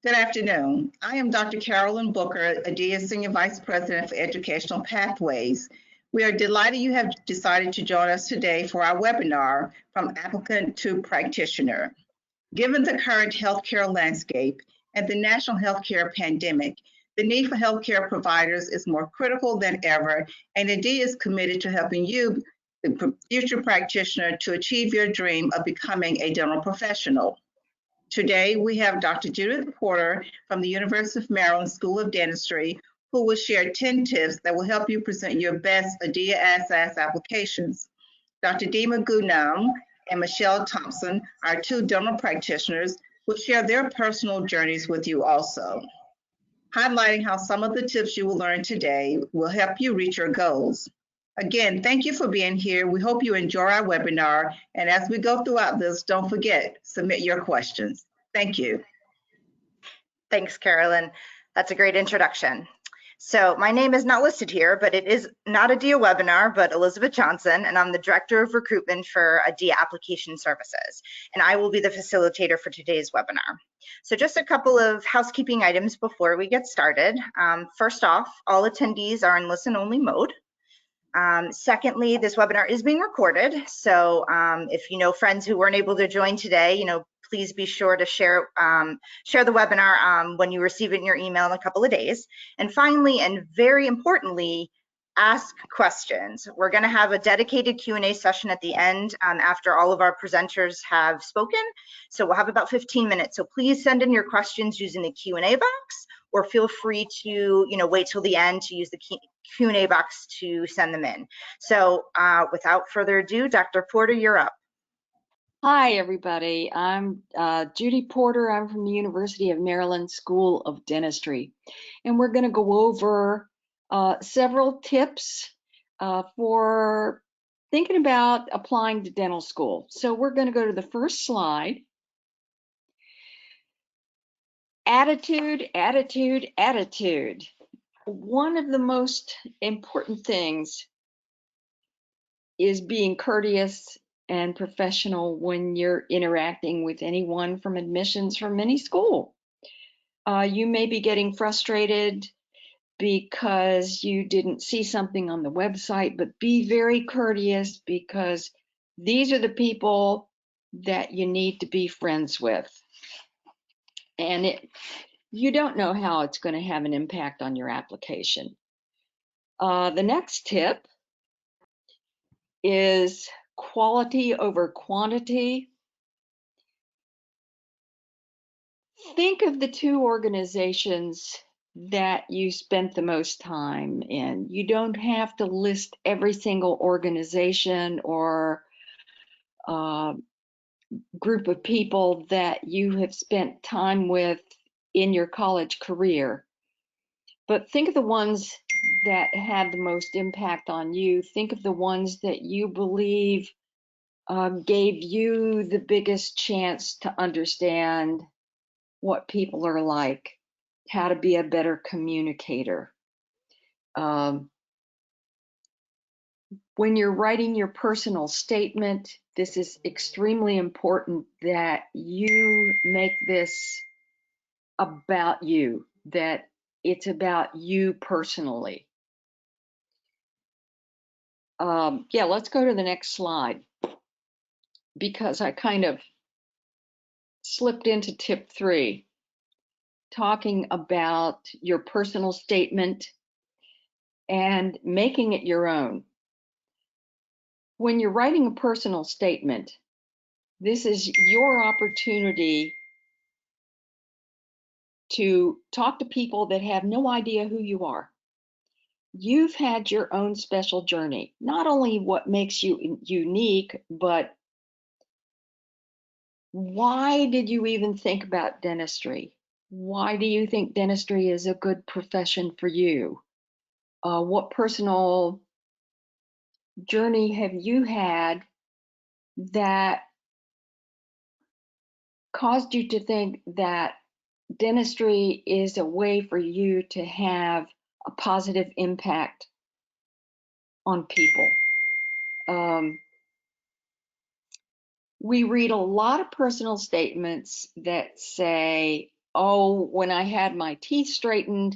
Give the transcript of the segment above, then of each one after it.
Good afternoon. I am Dr. Carolyn Booker, ADEA Senior Vice President for Educational Pathways. We are delighted you have decided to join us today for our webinar, From Applicant to Practitioner. Given the current healthcare landscape and the national healthcare pandemic, the need for healthcare providers is more critical than ever, and ADEA is committed to helping you, the future practitioner, to achieve your dream of becoming a dental professional. Today, we have Dr. Judith Porter from the University of Maryland School of Dentistry, who will share 10 tips that will help you present your best ADEA AADSAS applications. Dr. Dima Gunam and Michelle Thompson, our two dental practitioners, will share their personal journeys with you also, highlighting how some of the tips you will learn today will help you reach your goals. Again, thank you for being here. We hope you enjoy our webinar. And as we go throughout this, don't forget, submit your questions. Thank you. Thanks, Carolyn. That's a great introduction. So my name is not listed here, but it is not a ADEA webinar, but Elizabeth Johnson, and I'm the Director of Recruitment for ADEA Application Services, and I will be the facilitator for today's webinar. So just a couple of housekeeping items before we get started. First off, all attendees are in listen-only mode. Secondly, this webinar is being recorded, so if you know friends who weren't able to join today, please be sure to share the webinar when you receive it in your email in a couple of days. And finally, and very importantly, ask questions. We're going to have a dedicated Q&A session at the end after all of our presenters have spoken. So we'll have about 15 minutes. So please send in your questions using the Q&A box, or feel free to wait till the end to use the Q&A box to send them in. So without further ado, Dr. Porter, you're up. Hi, everybody. I'm Judy Porter. I'm from the University of Maryland School of Dentistry. And we're going to go over several tips for thinking about applying to dental school. So we're going to go to the first slide. Attitude, attitude, attitude. One of the most important things is being courteous and professional when you're interacting with anyone from admissions from any school. You may be getting frustrated because you didn't see something on the website, but be very courteous, because these are the people that you need to be friends with. And you don't know how it's going to have an impact on your application. The next tip is quality over quantity. Think of the two organizations that you spent the most time in. You don't have to list every single organization or group of people that you have spent time with in your college career, but think of the ones that had the most impact on you. Think of the ones that you believe gave you the biggest chance to understand what people are like, how to be a better communicator. When you're writing your personal statement, this is extremely important that you make this about you, that it's about you personally. Yeah, let's go to the next slide, because I kind of slipped into tip 3, talking about your personal statement and making it your own. When you're writing a personal statement, this is your opportunity to talk to people that have no idea who you are. You've had your own special journey, not only what makes you unique, but why did you even think about dentistry? Why do you think dentistry is a good profession for you? What personal journey have you had that caused you to think that dentistry is a way for you to have a positive impact on people? We read a lot of personal statements that say, oh, when I had my teeth straightened,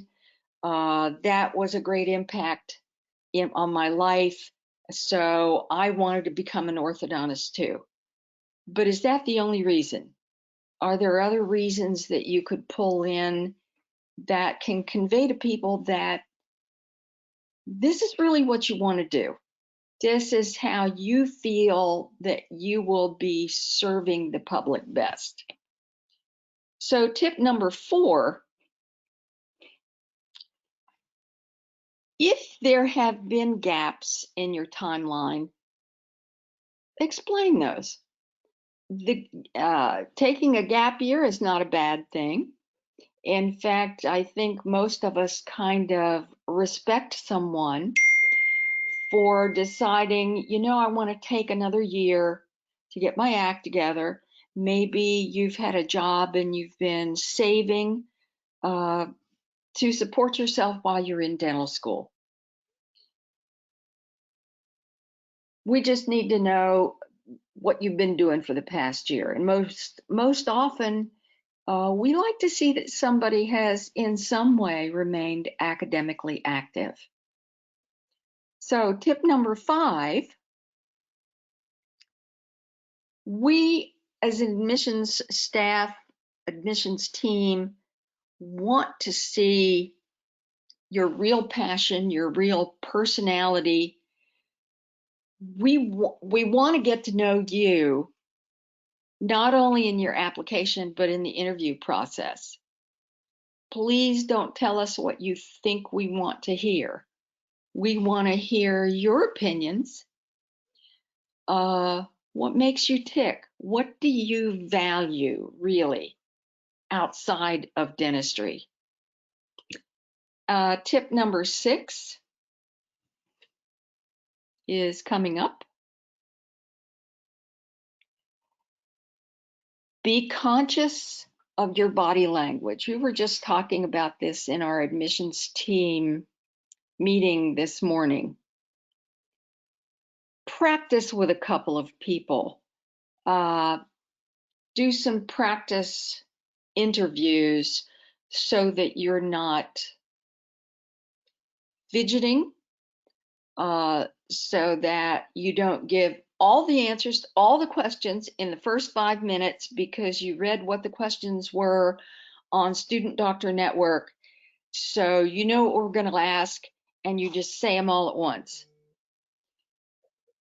that was a great impact on my life. So I wanted to become an orthodontist too. But is that the only reason? Are there other reasons that you could pull in that can convey to people that this is really what you want to do? This is how you feel that you will be serving the public best. So tip number 4, if there have been gaps in your timeline, explain those. Taking a gap year is not a bad thing. In fact, I think most of us kind of respect someone for deciding, you know, I want to take another year to get my act together. Maybe you've had a job and you've been saving to support yourself while you're in dental school. We just need to know what you've been doing for the past year. And most often, we like to see that somebody has in some way remained academically active. So tip number 5, we as an admissions staff, admissions team, want to see your real passion, your real personality. We want to get to know you, not only in your application, but in the interview process. Please don't tell us what you think we want to hear. We want to hear your opinions. What makes you tick? What do you value really outside of dentistry? Tip number 6 is coming up. Be conscious of your body language. We were just talking about this in our admissions team meeting this morning. Practice with a couple of people. Do some practice interviews so that you're not fidgeting, so that you don't give all the answers to all the questions in the first 5 minutes because you read what the questions were on Student Doctor Network. So you know what we're going to ask, and you just say them all at once.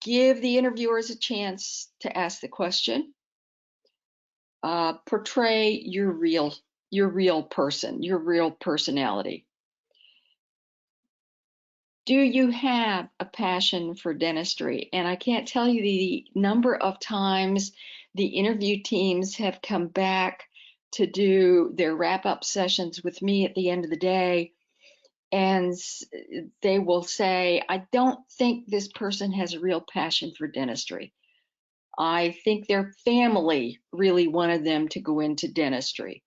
Give the interviewers a chance to ask the question. Portray your real person, your real personality. Do you have a passion for dentistry? And I can't tell you the number of times the interview teams have come back to do their wrap-up sessions with me at the end of the day, and they will say, I don't think this person has a real passion for dentistry. I think their family really wanted them to go into dentistry.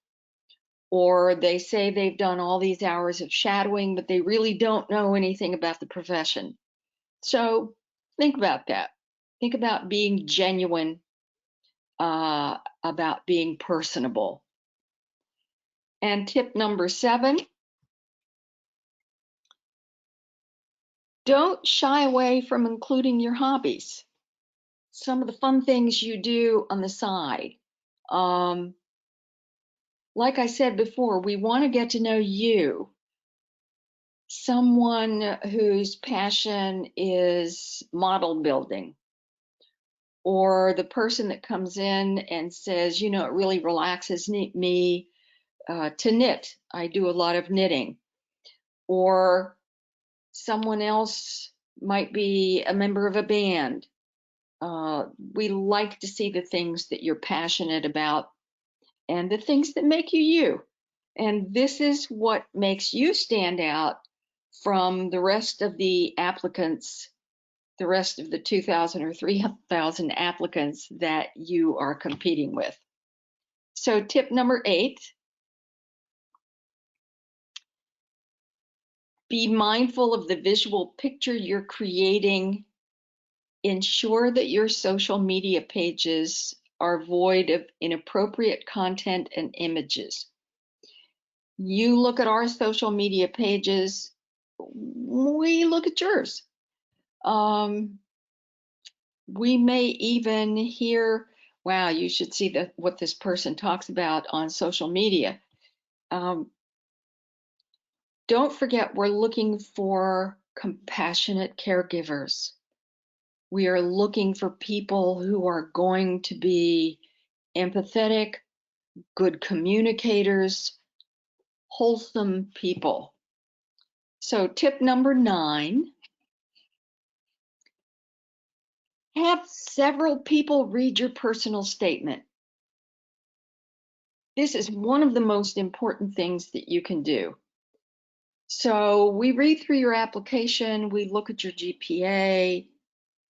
Or they say they've done all these hours of shadowing, but they really don't know anything about the profession. So think about that. Think about being genuine, about being personable. And tip number 7, don't shy away from including your hobbies. Some of the fun things you do on the side. Like I said before, we want to get to know you. Someone whose passion is model building, or the person that comes in and says, you know, it really relaxes me to knit. I do a lot of knitting. Or someone else might be a member of a band. We like to see the things that you're passionate about and the things that make you you. And this is what makes you stand out from the rest of the applicants, the rest of the 2,000 or 3,000 applicants that you are competing with. So tip number 8, be mindful of the visual picture you're creating. Ensure that your social media pages are void of inappropriate content and images. You look at our social media pages, we look at yours. We may even hear, wow, you should see what this person talks about on social media. Don't forget, we're looking for compassionate caregivers. We are looking for people who are going to be empathetic, good communicators, wholesome people. So tip number 9, have several people read your personal statement. This is one of the most important things that you can do. So we read through your application, we look at your GPA,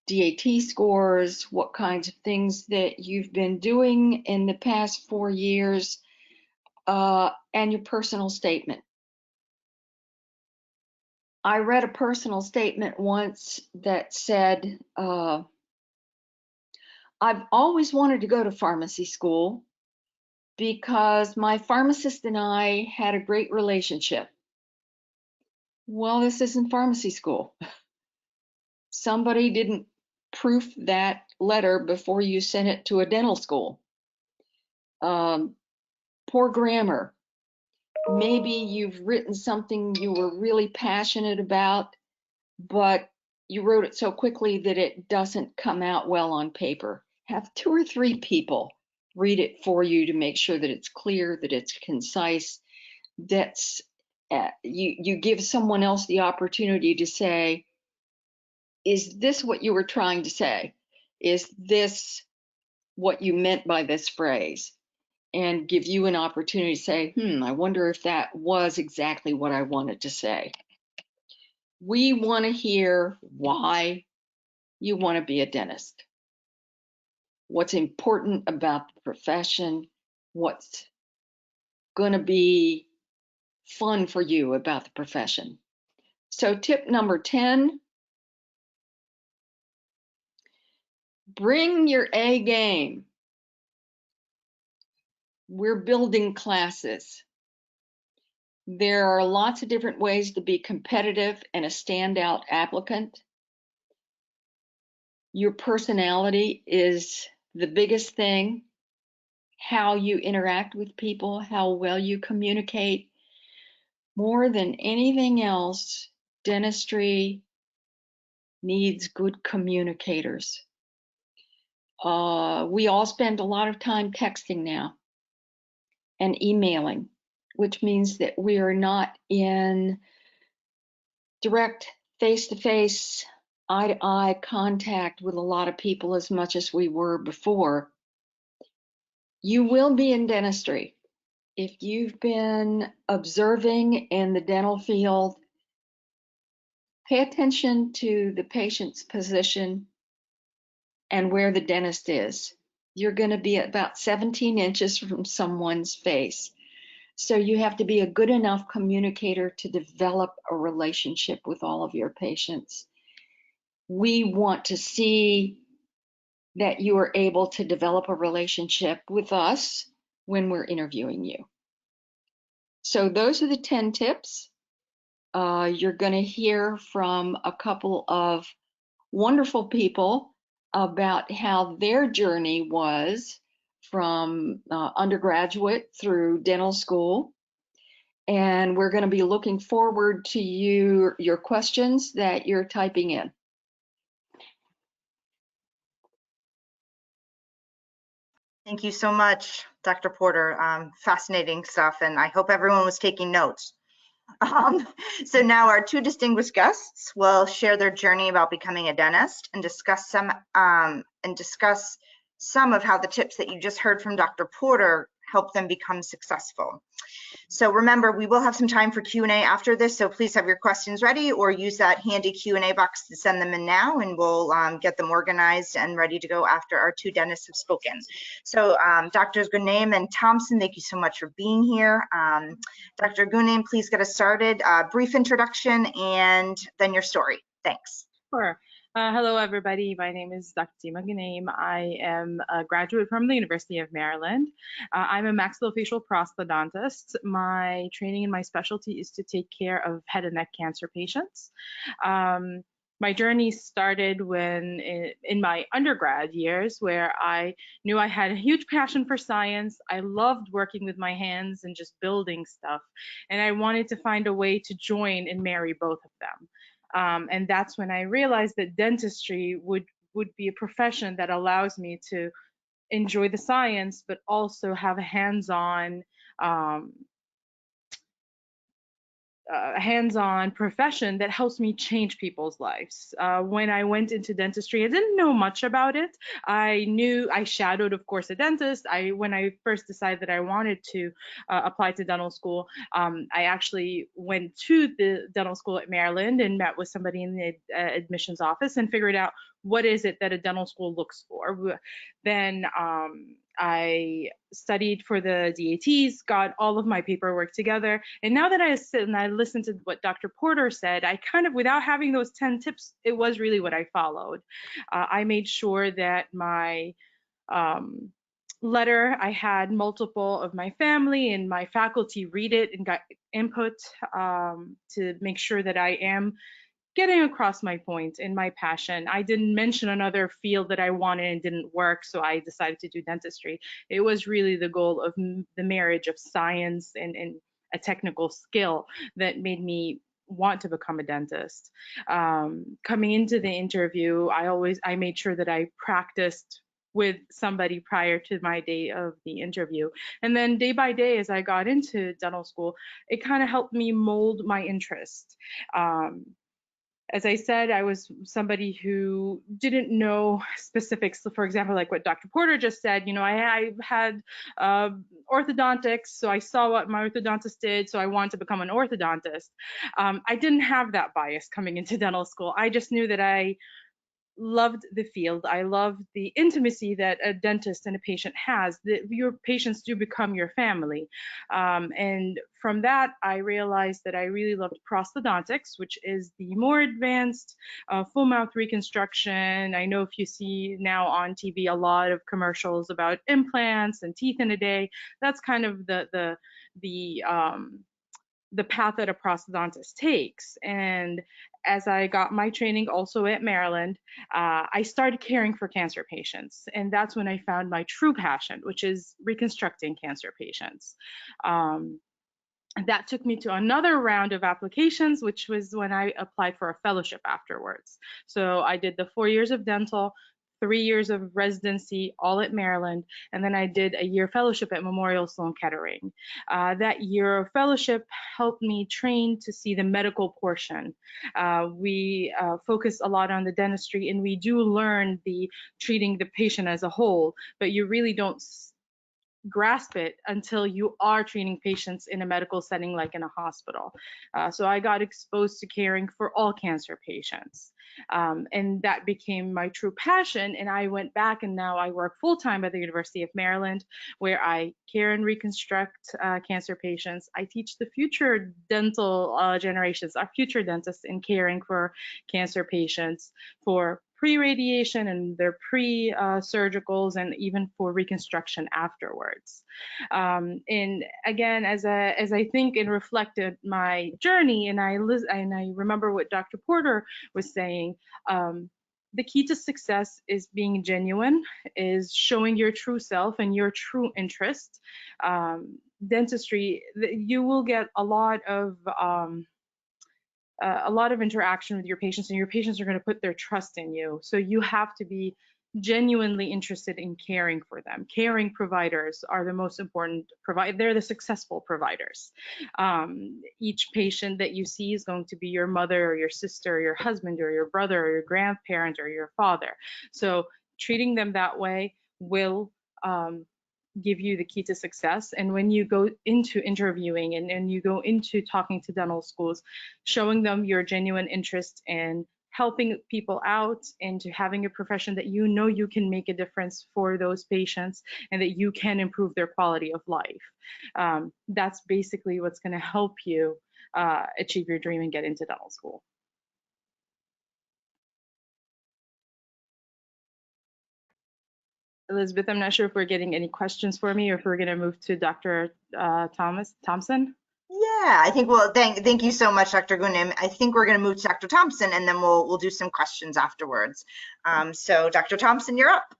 DAT scores, what kinds of things that you've been doing in the past 4 years, and your personal statement. I read a personal statement once that said, I've always wanted to go to pharmacy school because my pharmacist and I had a great relationship. Well, this isn't pharmacy school. Somebody didn't proof that letter before you sent it to a dental school. Poor grammar. Maybe you've written something you were really passionate about, but you wrote it so quickly that it doesn't come out well on paper. Have 2 or 3 people read it for you to make sure that it's clear, that it's concise, that's you give someone else the opportunity to say, is this what you were trying to say? Is this what you meant by this phrase? And give you an opportunity to say, I wonder if that was exactly what I wanted to say. We want to hear why you want to be a dentist. What's important about the profession? What's going to be fun for you about the profession? So tip number 10, bring your A game. We're building classes. There are lots of different ways to be competitive and a standout applicant. Your personality is the biggest thing. How you interact with people, how well you communicate. More than anything else, dentistry needs good communicators. We all spend a lot of time texting now and emailing, which means that we are not in direct face-to-face, eye-to-eye contact with a lot of people as much as we were before. You will be in dentistry. If you've been observing in the dental field, pay attention to the patient's position and where the dentist is. You're going to be about 17 inches from someone's face. So you have to be a good enough communicator to develop a relationship with all of your patients. We want to see that you are able to develop a relationship with us when we're interviewing you. So those are the 10 tips. You're going to hear from a couple of wonderful people about how their journey was from undergraduate through dental school. And we're going to be looking forward to your questions that you're typing in. Thank you so much, Dr. Porter. Fascinating stuff, and I hope everyone was taking notes. So now our 2 distinguished guests will share their journey about becoming a dentist and discuss some of how the tips that you just heard from Dr. Porter help them become successful. So remember, we will have some time for Q&A after this, so please have your questions ready or use that handy Q&A box to send them in now, and we'll get them organized and ready to go after our 2 dentists have spoken. So Drs. Gunaim and Thompson, thank you so much for being here. Dr. Gunaim, please get us started. Brief introduction and then your story. Thanks. Sure. Hello, everybody. My name is Dr. Tima Ganem. I am a graduate from the University of Maryland. I'm a maxillofacial prosthodontist. My training and my specialty is to take care of head and neck cancer patients. My journey started when in my undergrad years, where I knew I had a huge passion for science. I loved working with my hands and just building stuff. And I wanted to find a way to join and marry both of them. And that's when I realized that dentistry would be a profession that allows me to enjoy the science, but also have a um, hands-on profession that helps me change people's lives. When I went into dentistry, I didn't know much about it. I shadowed, of course, a dentist. When I first decided that I wanted to apply to dental school, I actually went to the dental school at Maryland and met with somebody in the admissions office and figured out what is it that a dental school looks for. Then I studied for the DATs, got all of my paperwork together, and now that I sit and I listen to what Dr. Porter said, I kind of, without having those 10 tips, it was really what I followed. I made sure that my letter, I had multiple of my family and my faculty read it and got input to make sure that I am getting across my point and my passion. I didn't mention another field that I wanted and didn't work, so I decided to do dentistry. It was really the goal of the marriage of science and a technical skill that made me want to become a dentist. Coming into the interview, I made sure that I practiced with somebody prior to my day of the interview. And then day by day, as I got into dental school, it kind of helped me mold my interest. As I said, I was somebody who didn't know specifics. So for example, like what Dr. Porter just said, I had orthodontics, so I saw what my orthodontist did, so I wanted to become an orthodontist. I didn't have that bias coming into dental school. I just knew that I loved the field. I loved the intimacy that a dentist and a patient has. That your patients do become your family. And from that, I realized that I really loved prosthodontics, which is the more advanced full mouth reconstruction. I know if you see now on TV a lot of commercials about implants and teeth in a day, that's kind of the path that a prosthodontist takes. And as I got my training also at Maryland, I started caring for cancer patients. And that's when I found my true passion, which is reconstructing cancer patients. That took me to another round of applications, which was when I applied for a fellowship afterwards. So I did the 4 years of dental, 3 years of residency, all at Maryland, and then I did a year fellowship at Memorial Sloan Kettering. That year of fellowship helped me train to see the medical portion. We focus a lot on the dentistry, and we do learn the treating the patient as a whole, but you really don't grasp it until you are treating patients in a medical setting like in a hospital. So I got exposed to caring for all cancer patients. And that became my true passion. And I went back and now I work full-time at the University of Maryland, where I care and reconstruct cancer patients. I teach the future dental generations, our future dentists, in caring for cancer patients for pre-radiation and their pre-surgicals and even for reconstruction afterwards. And again, as I think and reflected my journey, and I remember what Dr. Porter was saying, the key to success is being genuine, is showing your true self and your true interest. Dentistry, you will get a lot of interaction with your patients, and your patients are going to put their trust in you. So you have to be genuinely interested in caring for them. Caring providers are the most important they're the successful providers. Each patient that you see is going to be your mother or your sister or your husband or your brother or your grandparent or your father. So treating them that way will give you the key to success. And when you go into interviewing and you go into talking to dental schools, showing them your genuine interest in helping people out and to having a profession that you know you can make a difference for those patients and that you can improve their quality of life. That's basically what's going to help you achieve your dream and get into dental school. Elizabeth, I'm not sure if we're getting any questions for me or if we're going to move to Dr. Thompson. Yeah, I think thank you so much, Dr. Gunim. I think we're going to move to Dr. Thompson, and then we'll do some questions afterwards. So Dr. Thompson, you're up.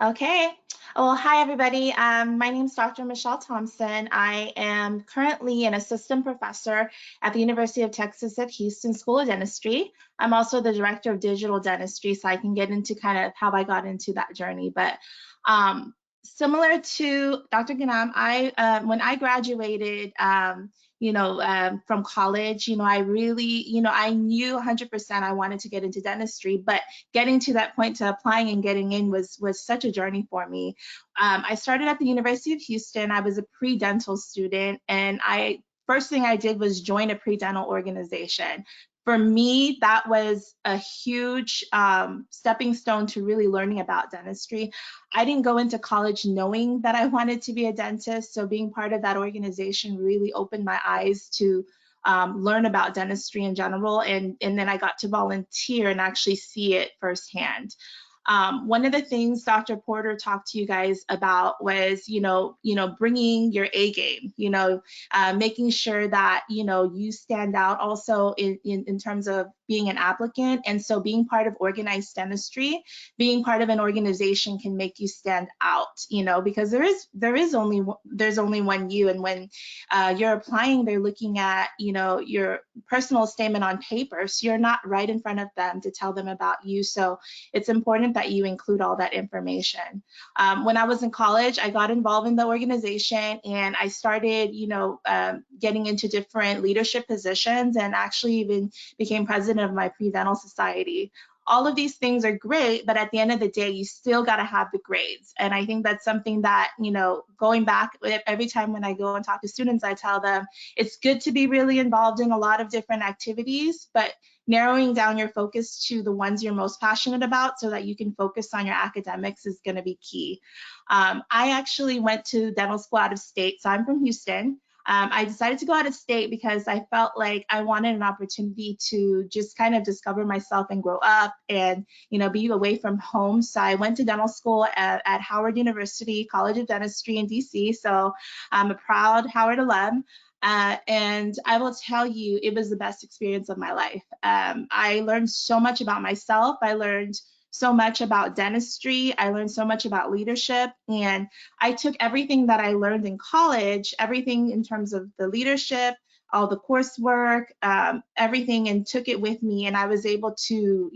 Okay. Well, hi, everybody. My name is Dr. Michelle Thompson. I am currently an assistant professor at the University of Texas at Houston School of Dentistry. I'm also the director of digital dentistry, so I can get into kind of how I got into that journey. But similar to Dr. Ganam, when I graduated, from college, I really, I knew 100% I wanted to get into dentistry, but getting to that point to applying and getting in was such a journey for me. I started at the University of Houston. I was a pre-dental student, and first thing I did was join a pre-dental organization. For me, that was a huge stepping stone to really learning about dentistry. I didn't go into college knowing that I wanted to be a dentist, so being part of that organization really opened my eyes to learn about dentistry in general, and then I got to volunteer and actually see it firsthand. One of the things Dr. Porter talked to you guys about was, bringing your A game, making sure that, you stand out also in terms of being an applicant. And so being part of organized dentistry, being part of an organization can make you stand out, because there's only one you. And when you're applying, they're looking at, your personal statement on paper. So you're not right in front of them to tell them about you. So it's important that you include all that information. When I was in college, I got involved in the organization, and I started, getting into different leadership positions, and actually even became president of my pre-dental society. All of these things are great, but at the end of the day, you still got to have the grades. And I think that's something that, going back, every time when I go and talk to students, I tell them it's good to be really involved in a lot of different activities, but narrowing down your focus to the ones you're most passionate about so that you can focus on your academics is going to be key. I actually went to dental school out of state, so I'm from Houston. I decided to go out of state because I felt like I wanted an opportunity to just kind of discover myself and grow up and, be away from home. So I went to dental school at Howard University College of Dentistry in DC. So I'm a proud Howard alum. And I will tell you, it was the best experience of my life. I learned so much about myself. I learned so much about dentistry. I learned so much about leadership, and I took everything that I learned in college, everything in terms of the leadership, all the coursework, everything, and took it with me. And I was able to,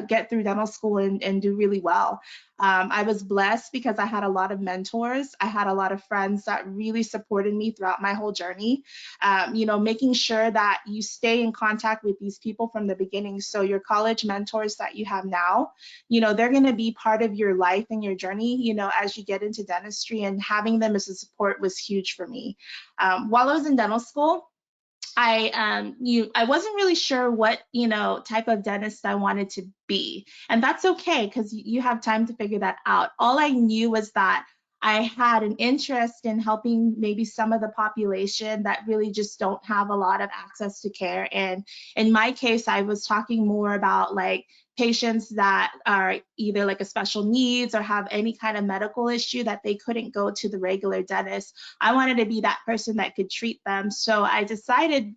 get through dental school and do really well. I was blessed because I had a lot of mentors. I had a lot of friends that really supported me throughout my whole journey. Making sure that you stay in contact with these people from the beginning. So your college mentors that you have now, they're going to be part of your life and your journey, as you get into dentistry, and having them as a support was huge for me. While I was in dental school, I wasn't really sure what, type of dentist I wanted to be. And that's okay, because you have time to figure that out. All I knew was that I had an interest in helping maybe some of the population that really just don't have a lot of access to care. And in my case, I was talking more about like patients that are either like a special needs or have any kind of medical issue that they couldn't go to the regular dentist. I wanted to be that person that could treat them. So I decided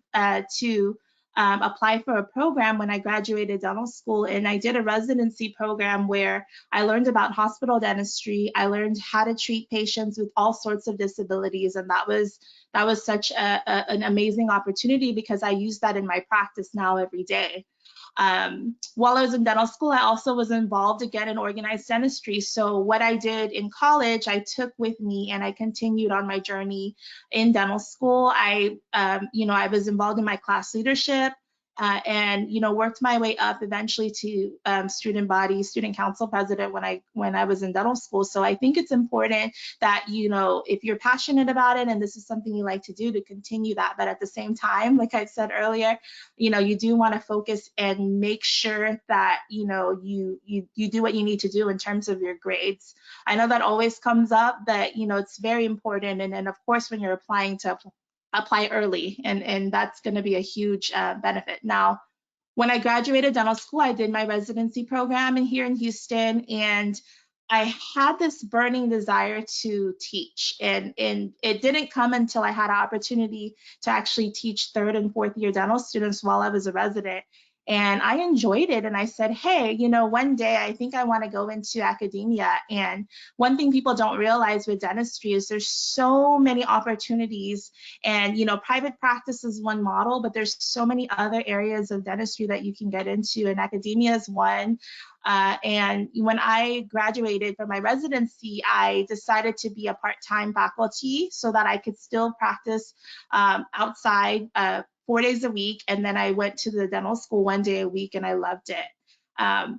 to apply for a program when I graduated dental school, and I did a residency program where I learned about hospital dentistry. I learned how to treat patients with all sorts of disabilities, and that was such an amazing opportunity because I use that in my practice now every day. While I was in dental school, I also was involved again in organized dentistry. So what I did in college, I took with me, and I continued on my journey in dental school. I was involved in my class leadership. And worked my way up eventually to student council president when I was in dental school. So I think it's important that if you're passionate about it and this is something you like to do, to continue that. But at the same time, like I said earlier, you do want to focus and make sure that you do what you need to do in terms of your grades. I know that always comes up, but it's very important. And then of course when you're applying, to apply early, and that's going to be a huge benefit. Now, when I graduated dental school, I did my residency program here in Houston, and I had this burning desire to teach, and it didn't come until I had an opportunity to actually teach 3rd and 4th year dental students while I was a resident. And I enjoyed it. And I said, hey, you know, one day I think I want to go into academia. And one thing people don't realize with dentistry is there's so many opportunities. And, you know, private practice is one model, but there's so many other areas of dentistry that you can get into, and academia is one. And when I graduated from my residency, I decided to be a part-time faculty so that I could still practice outside 4 days a week. And then I went to the dental school 1 day a week, and I loved it.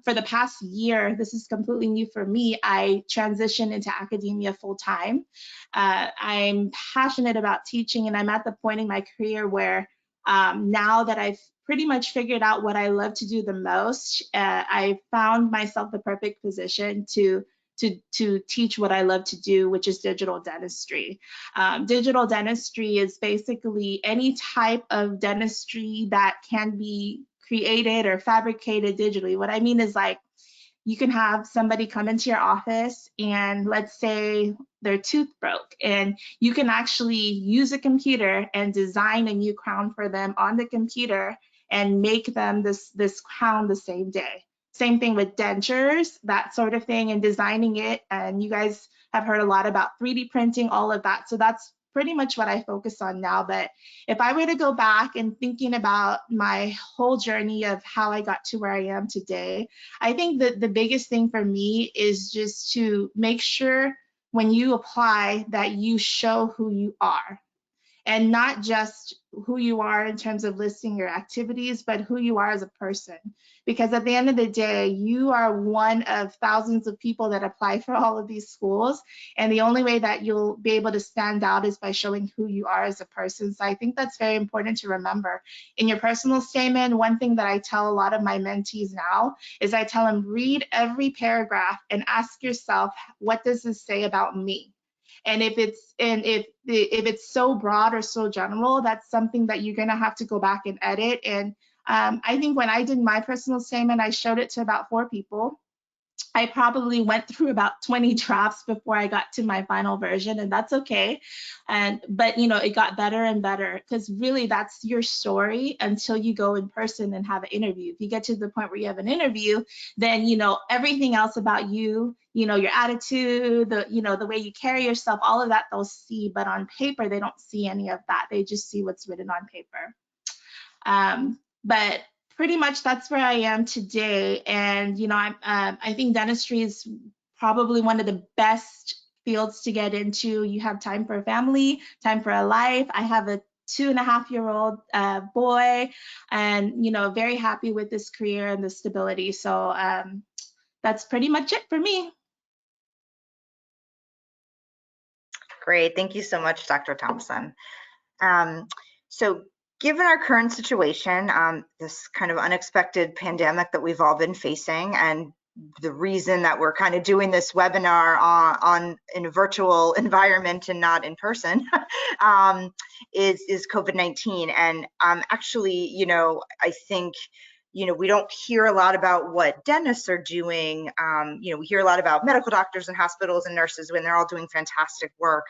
For the past year, this is completely new for me, I transitioned into academia full-time. I'm passionate about teaching, and I'm at the point in my career where now that I've pretty much figured out what I love to do the most, I found myself the perfect position to teach what I love to do, which is digital dentistry. Digital dentistry is basically any type of dentistry that can be created or fabricated digitally. What I mean is, like, you can have somebody come into your office and let's say their tooth broke, and you can actually use a computer and design a new crown for them on the computer and make them this crown the same day. Same thing with dentures, that sort of thing, and designing it. And you guys have heard a lot about 3D printing, all of that. So that's pretty much what I focus on now. But if I were to go back and thinking about my whole journey of how I got to where I am today, I think that the biggest thing for me is just to make sure when you apply that you show who you are, and not just who you are in terms of listing your activities, but who you are as a person. Because at the end of the day, you are one of thousands of people that apply for all of these schools. And the only way that you'll be able to stand out is by showing who you are as a person. So I think that's very important to remember. In your personal statement, one thing that I tell a lot of my mentees now is I tell them, read every paragraph and ask yourself, what does this say about me? And if it's so broad or so general, that's something that you're gonna have to go back and edit. And I think when I did my personal statement, I showed it to about 4 people. I probably went through about 20 drafts before I got to my final version, and that's okay. But you know, it got better and better, because really that's your story until you go in person and have an interview. If you get to the point where you have an interview, then you know everything else about you, you know, your attitude, the way you carry yourself, all of that they'll see. But on paper, they don't see any of that. They just see what's written on paper. But pretty much that's where I am today. And, you know, I think dentistry is probably one of the best fields to get into. You have time for a family, time for a life. I have a 2.5-year-old boy, and, you know, very happy with this career and the stability. So that's pretty much it for me. Great, thank you so much, Dr. Thompson. So given our current situation, this kind of unexpected pandemic that we've all been facing, and the reason that we're kind of doing this webinar in a virtual environment and not in person is COVID-19. And actually, you know, I think, you know, we don't hear a lot about what dentists are doing. You know, we hear a lot about medical doctors and hospitals and nurses when they're all doing fantastic work.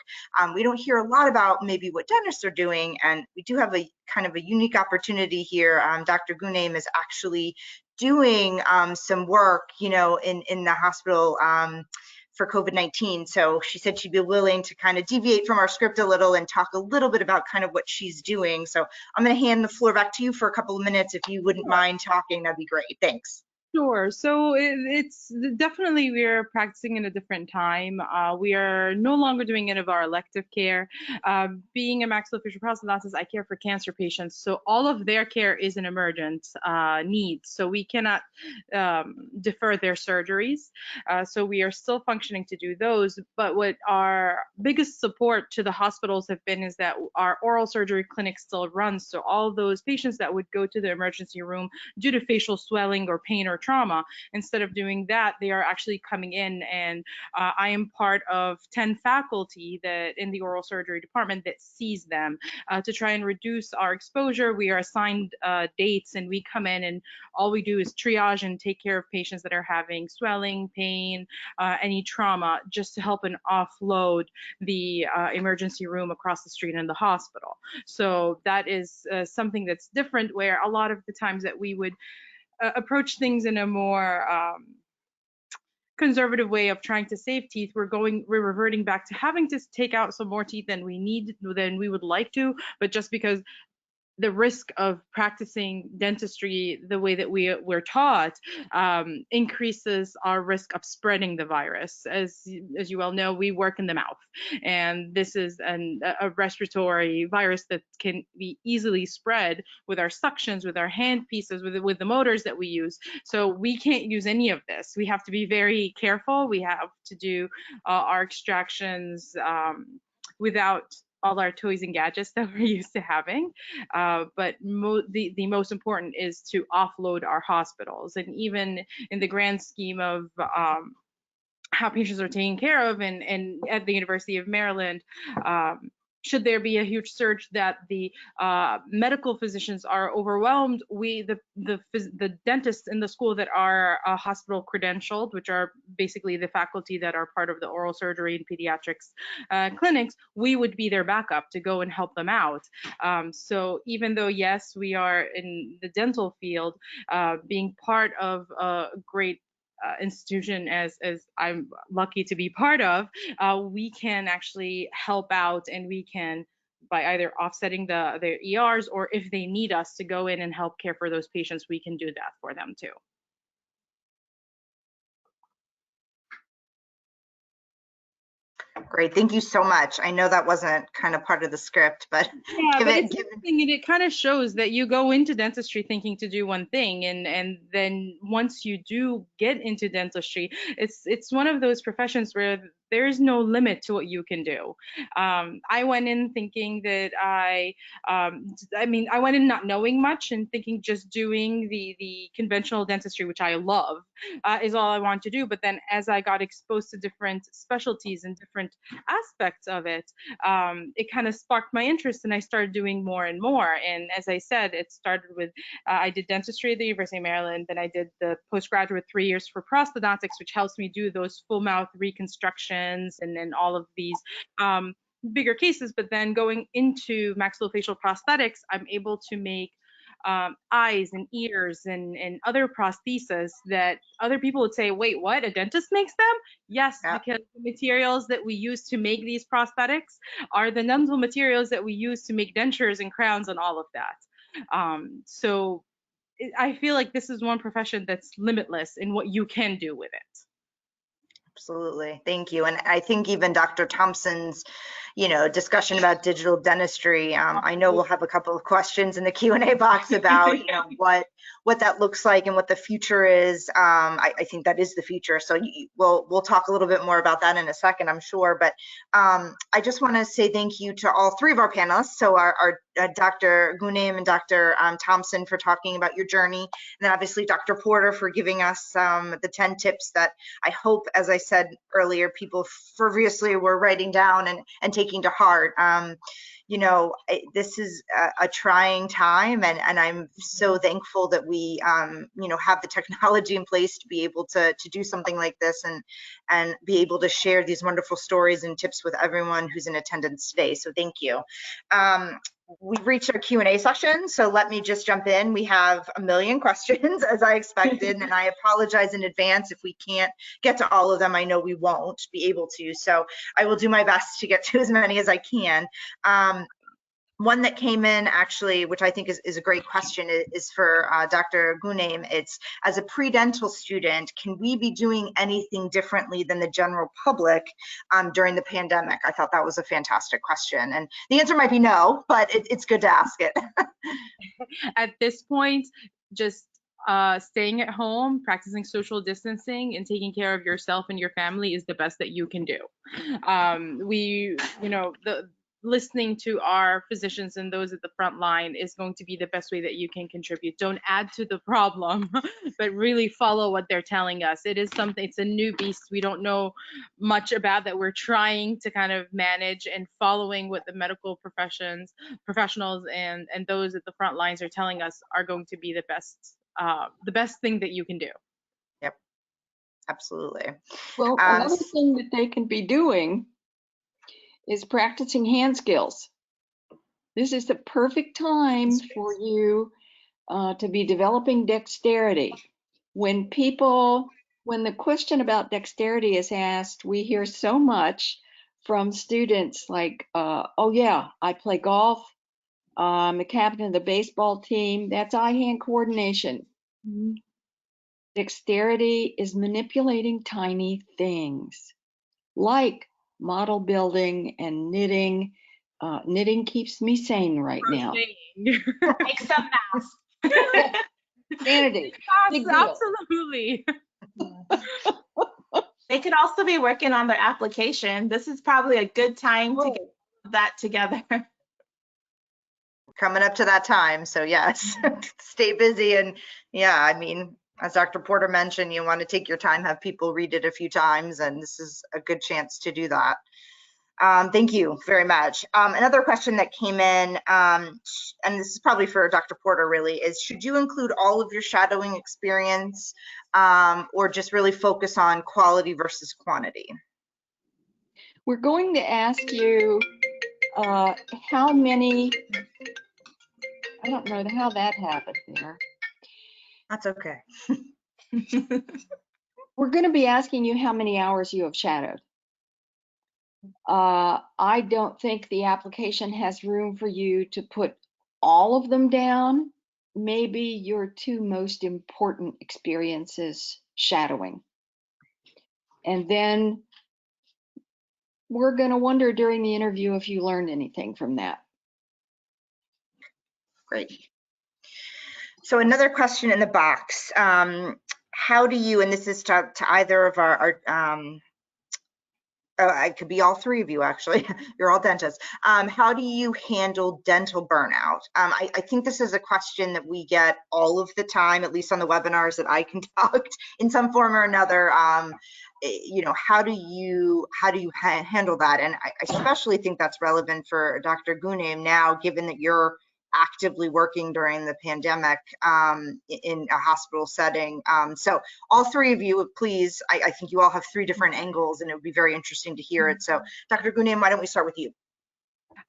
We don't hear a lot about maybe what dentists are doing, and we do have a kind of a unique opportunity here. Dr. Gunaim is actually doing some work, you know, in the hospital for COVID-19. So she said she'd be willing to kind of deviate from our script a little and talk a little bit about kind of what she's doing. So I'm going to hand the floor back to you for a couple of minutes. If you wouldn't mind talking, that'd be great. Thanks. Sure. So it's definitely, we're practicing in a different time. We are no longer doing any of our elective care. Being a maxillofacial prosthetics, I care for cancer patients. So all of their care is an emergent need. So we cannot defer their surgeries. So we are still functioning to do those. But what our biggest support to the hospitals have been is that our oral surgery clinic still runs. So all those patients that would go to the emergency room due to facial swelling or pain or trauma. Instead of doing that, they are actually coming in, and I am part of 10 faculty that in the oral surgery department that sees them to try and reduce our exposure. We are assigned dates, and we come in, and all we do is triage and take care of patients that are having swelling, pain, any trauma, just to help and offload the emergency room across the street in the hospital. So that is something that's different, where a lot of the times that we would approach things in a more conservative way of trying to save teeth, we're reverting back to having to take out some more teeth than we would like to, but just because the risk of practicing dentistry the way that we're taught increases our risk of spreading the virus. As you well know, we work in the mouth, and this is a respiratory virus that can be easily spread with our suctions, with our hand pieces, with the motors that we use. So we can't use any of this. We have to be very careful. We have to do our extractions without all our toys and gadgets that we're used to having. But the most important is to offload our hospitals. And even in the grand scheme of how patients are taken care of, and at the University of Maryland, should there be a huge surge that the medical physicians are overwhelmed, the dentists in the school that are hospital credentialed, which are basically the faculty that are part of the oral surgery and pediatrics clinics, we would be their backup to go and help them out. So even though, yes, we are in the dental field, being part of a great institution as I'm lucky to be part of, we can actually help out, and we can, by either offsetting the ERs, or if they need us to go in and help care for those patients, we can do that for them too. Great, thank you so much. I know that wasn't kind of part of the script, but yeah, but it's interesting, and it kind of shows that you go into dentistry thinking to do one thing, and then once you do get into dentistry, it's one of those professions where there's no limit to what you can do. I went in thinking that I went in not knowing much and thinking just doing the conventional dentistry, which I love, is all I want to do. But then as I got exposed to different specialties and different aspects of it, it kind of sparked my interest, and I started doing more and more. And as I said, it started with, I did dentistry at the University of Maryland, then I did the postgraduate 3 years for prosthodontics, which helps me do those full mouth reconstructions and all of these bigger cases. But then going into maxillofacial prosthetics, I'm able to make eyes and ears and other prostheses that other people would say, wait, what? A dentist makes them? Yes, yeah. Because the materials that we use to make these prosthetics are the dental materials that we use to make dentures and crowns and all of that. So I feel like this is one profession that's limitless in what you can do with it. Absolutely, thank you. And I think even Dr. Thompson's, discussion about digital dentistry, I know we'll have a couple of questions in the Q&A box about, what that looks like and what the future is. I think that is the future. So we'll talk a little bit more about that in a second, I'm sure. But I just want to say thank you to all three of our panelists. So our Dr. Ghunem and Dr. Thompson for talking about your journey, and then obviously Dr. Porter for giving us the 10 tips that I hope, as I said earlier, people fervently were writing down and taking to heart. This is a trying time, and I'm so thankful that we have the technology in place to be able to do something like this and be able to share these wonderful stories and tips with everyone who's in attendance today. So thank you. We've reached our Q&A session, so let me just jump in. We have a million questions, as I expected, and I apologize in advance if we can't get to all of them. I know we won't be able to, so I will do my best to get to as many as I can. One that came in actually, which I think is a great question, is for Dr. Ghunem. It's, as a pre-dental student, can we be doing anything differently than the general public during the pandemic? I thought that was a fantastic question. And the answer might be no, but it's good to ask it. At this point, just staying at home, practicing social distancing, and taking care of yourself and your family is the best that you can do. listening to our physicians and those at the front line is going to be the best way that you can contribute. Don't add to the problem, but really follow what they're telling us. It is something, it's a new beast we don't know much about, that we're trying to kind of manage, and following what the medical professionals and those at the front lines are telling us are going to be the best thing that you can do. Yep, absolutely. Well, another thing that they can be doing is practicing hand skills. This is the perfect time for you to be developing dexterity. When the question about dexterity is asked, we hear so much from students like, oh yeah, I play golf, I'm the captain of the baseball team. That's eye-hand coordination. Mm-hmm. Dexterity is manipulating tiny things like model building and knitting. Knitting keeps me sane right now. Make some masks. Sanity. Yes, absolutely. They could also be working on their application. This is probably a good time to get that together. Coming up to that time, so yes, stay busy. And yeah, I mean, as Dr. Porter mentioned, you want to take your time, have people read it a few times, and this is a good chance to do that. Thank you very much. Another question that came in, and this is probably for Dr. Porter really, is should you include all of your shadowing experience or just really focus on quality versus quantity? We're going to ask you how many, I don't know how that happened there. That's okay. We're going to be asking you how many hours you have shadowed. I don't think the application has room for you to put all of them down. Maybe your two most important experiences shadowing. And then we're going to wonder during the interview if you learned anything from that. Great. So another question in the box. How do you, and this is to either of our it could be all three of you actually, you're all dentists. How do you handle dental burnout? I think this is a question that we get all of the time, at least on the webinars that I conduct in some form or another. You know, how do you handle that? And I especially think that's relevant for Dr. Gunem now, given that you're actively working during the pandemic in a hospital setting. So all three of you, please, I think you all have three different angles and it would be very interesting to hear it. So Dr. Gunem, why don't we start with you?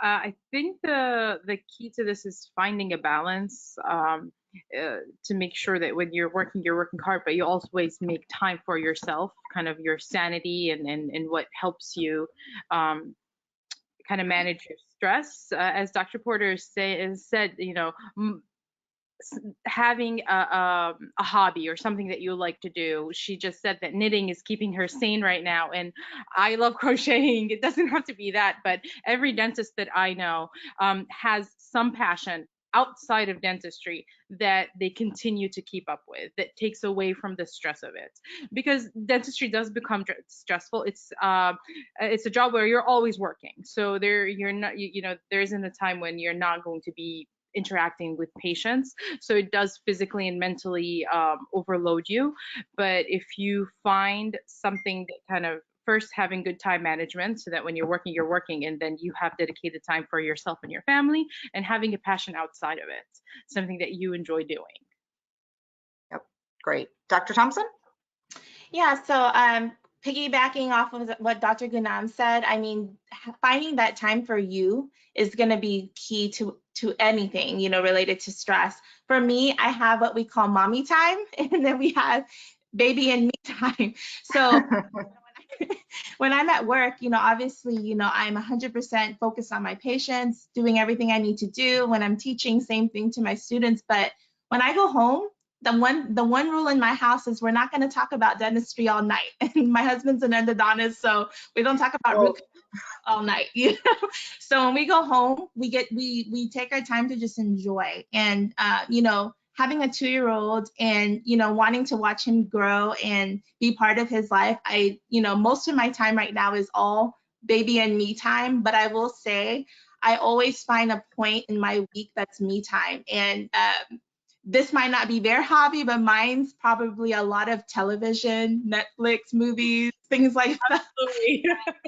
I think the key to this is finding a balance to make sure that when you're working hard, but you always make time for yourself, kind of your sanity and what helps you kind of manage your stress. As Dr. Porter said, you know, having a hobby or something that you like to do. She just said that knitting is keeping her sane right now, and I love crocheting. It doesn't have to be that, but every dentist that I know has some passion outside of dentistry that they continue to keep up with, that takes away from the stress of it, because dentistry does become stressful. It's a job where you're always working, so you're not, you know, there isn't a time when you're not going to be interacting with patients, so it does physically and mentally overload you. But if you find something that kind of, first, having good time management so that when you're working, and then you have dedicated time for yourself and your family, and having a passion outside of it, something that you enjoy doing. Yep, great. Dr. Thompson? Yeah, so piggybacking off of what Dr. Gunem said, I mean, finding that time for you is going to be key to anything, you know, related to stress. For me, I have what we call mommy time, and then we have baby and me time. So when I'm at work, you know, obviously, you know, I'm 100% focused on my patients, doing everything I need to do. When I'm teaching, same thing to my students. But when I go home, the one rule in my house is we're not going to talk about dentistry all night. And my husband's an endodontist, so we don't talk about root all night. You know? So when we go home, we take our time to just enjoy. And you know, having a 2-year-old and, you know, wanting to watch him grow and be part of his life, you know, most of my time right now is all baby and me time. But I will say, I always find a point in my week that's me time. And this might not be their hobby, but mine's probably a lot of television, Netflix, movies, things like that.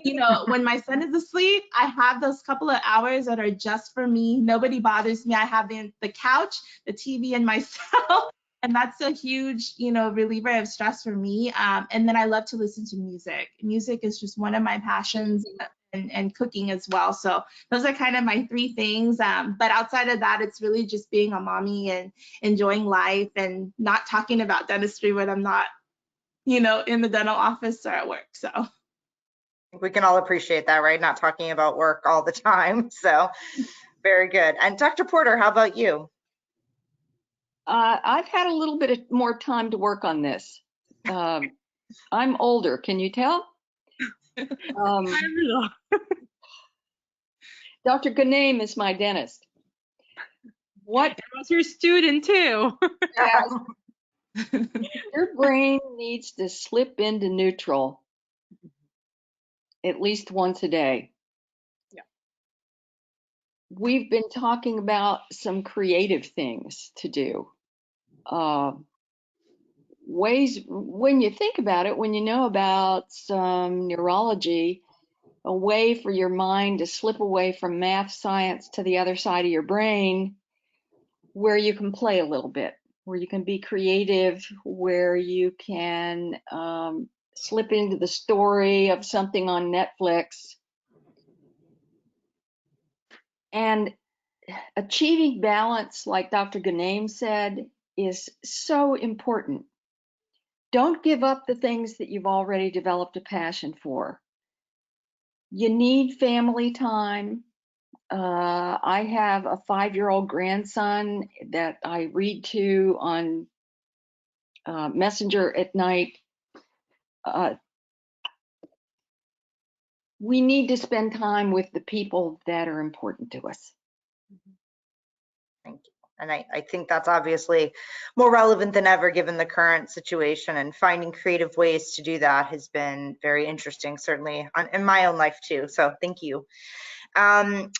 You know, when my son is asleep, I have those couple of hours that are just for me. Nobody bothers me. I have the couch, the TV, and myself. And that's a huge, you know, reliever of stress for me. And then I love to listen to music. Music is just one of my passions, and cooking as well. So those are kind of my three things. But outside of that, it's really just being a mommy and enjoying life and not talking about dentistry when I'm not, you know, in the dental office or at work. So We can all appreciate that, right? Not talking about work all the time. So very good. And Dr. Porter, how about you? I've had a little bit more time to work on this. I'm older, can you tell? Dr. Ghanem is my dentist. What? I was your student too. Your brain needs to slip into neutral at least once a day. Yeah. We've been talking about some creative things to do. Ways, when you think about it, when you know about some neurology, a way for your mind to slip away from math science to the other side of your brain, where you can play a little bit, where you can be creative, where you can slip into the story of something on Netflix. And achieving balance, like Dr. Ghanem said, is so important. Don't give up the things that you've already developed a passion for. You need family time. I have a 5-year-old grandson that I read to on Messenger at night. We need to spend time with the people that are important to us. Thank you. And I think that's obviously more relevant than ever given the current situation, and finding creative ways to do that has been very interesting, certainly in my own life too. So thank you. Kind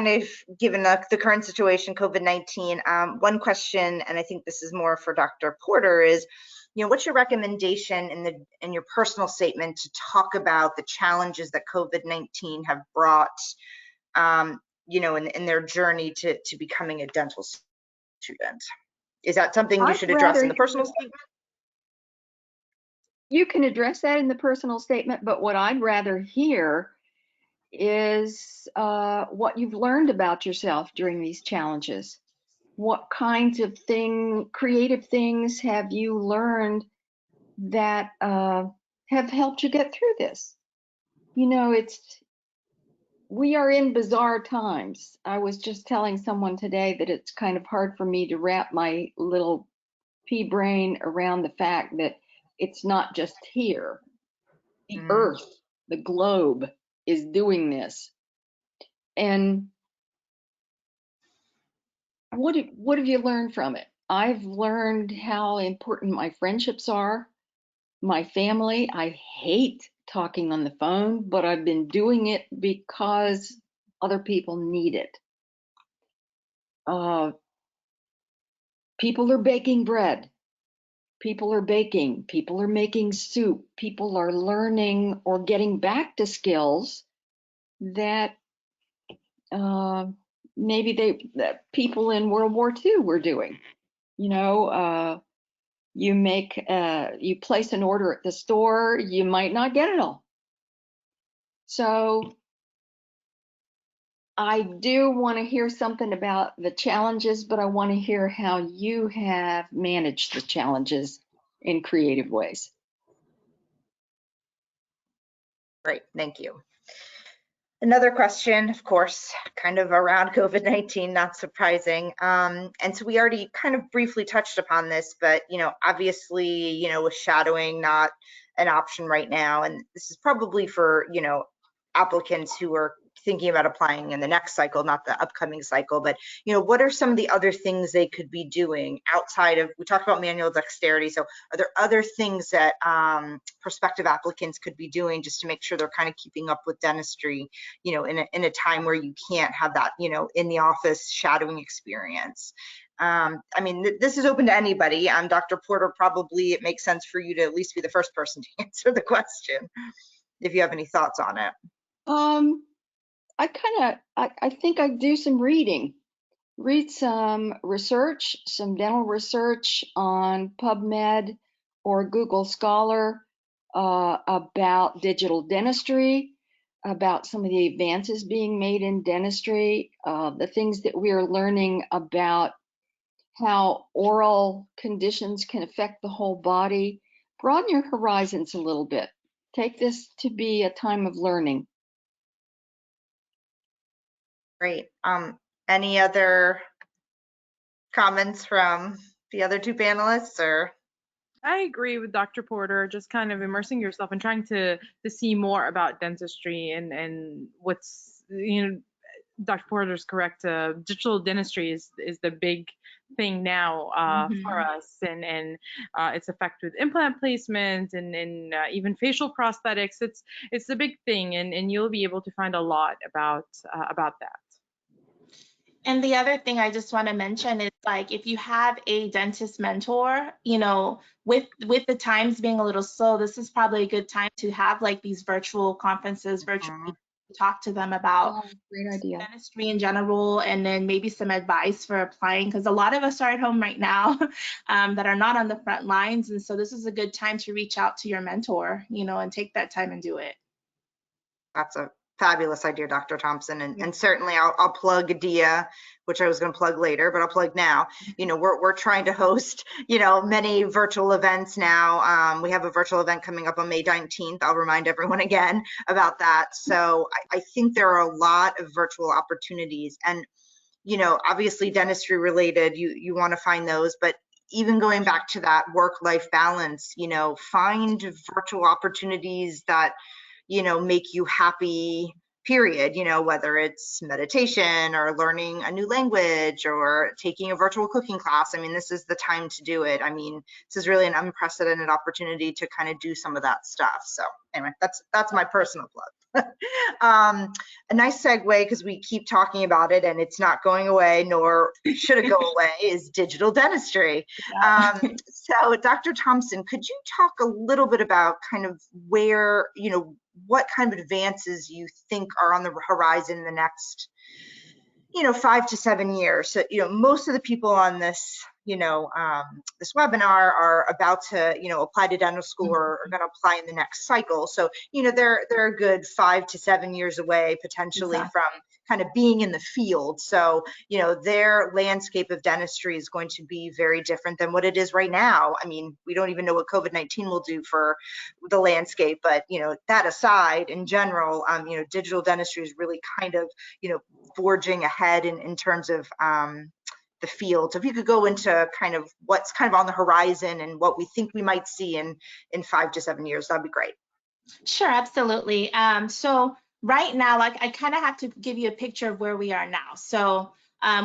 of given the current situation, COVID-19, one question, and I think this is more for Dr. Porter, is, you know, what's your recommendation in your personal statement to talk about the challenges that COVID-19 have brought, you know, in their journey to becoming a dental student? Is that something you should address in the personal statement? You can address that in the personal statement, but what I'd rather hear is what you've learned about yourself during these challenges. What kinds of creative things have you learned that have helped you get through this? You know, we are in bizarre times. I was just telling someone today that it's kind of hard for me to wrap my little pea brain around the fact that it's not just here. The Earth, the globe, is doing this. And what have you learned from it? I've learned how important my friendships are, my family. I hate talking on the phone, but I've been doing it because other people need it. People are baking bread. People are baking. People are making soup. People are learning or getting back to skills that maybe that people in World War II were doing. You know, you place an order at the store, you might not get it all. So I do want to hear something about the challenges, but I want to hear how you have managed the challenges in creative ways. Great, thank you. Another question, of course, kind of around COVID-19, not surprising. And so we already kind of briefly touched upon this, but, you know, obviously, you know, with shadowing not an option right now, and this is probably for, you know, applicants who are thinking about applying in the next cycle, not the upcoming cycle, but what are some of the other things they could be doing outside of, we talked about manual dexterity, so are there other things that prospective applicants could be doing just to make sure they're kind of keeping up with dentistry, in a time where you can't have that, in the office shadowing experience? I mean, this is open to anybody. Dr. Porter, probably it makes sense for you to at least be the first person to answer the question, if you have any thoughts on it. I think I'd do some reading. Read some research, some dental research on PubMed or Google Scholar about digital dentistry, about some of the advances being made in dentistry, the things that we are learning about how oral conditions can affect the whole body. Broaden your horizons a little bit. Take this to be a time of learning. Great. Any other comments from the other two panelists, or? I agree with Dr. Porter, just kind of immersing yourself and trying to see more about dentistry and what's, Dr. Porter's correct. Digital dentistry is the big thing now for us, and its effect with implant placement and even facial prosthetics. It's the big thing, and you'll be able to find a lot about that. And the other thing I just want to mention is, like, if you have a dentist mentor, with the times being a little slow, this is probably a good time to have like these virtual conferences, virtually talk to them about great idea. dentistry in general, and then maybe some advice for applying, because a lot of us are at home right now that are not on the front lines. And so this is a good time to reach out to your mentor, and take that time and do it. That's a fabulous idea, Dr. Thompson, and certainly I'll plug ADEA, which I was going to plug later, but I'll plug now. We're trying to host, many virtual events now. We have a virtual event coming up on May 19th. I'll remind everyone again about that. So I think there are a lot of virtual opportunities, and obviously dentistry related, you want to find those, but even going back to that work-life balance, find virtual opportunities that make you happy, period, whether it's meditation or learning a new language or taking a virtual cooking class. I mean, this is the time to do it. I mean, this is really an unprecedented opportunity to kind of do some of that stuff. So anyway, that's my personal plug. A nice segue, because we keep talking about it and it's not going away, nor should it go away, is digital dentistry. Yeah. So Dr. Thompson, could you talk a little bit about kind of where, what kind of advances you think are on the horizon in the next, 5 to 7 years? So, most of the people on this, this webinar are about to, apply to dental school or are going to apply in the next cycle. So, they're a good 5 to 7 years away potentially from kind of being in the field. So, their landscape of dentistry is going to be very different than what it is right now. I mean, we don't even know what COVID-19 will do for the landscape, but, that aside, in general, digital dentistry is really kind of, forging ahead in terms of the field. So if you could go into kind of what's kind of on the horizon and what we think we might see in 5 to 7 years, that'd be great. Sure, absolutely. So right now, like, I kind of have to give you a picture of where we are now. So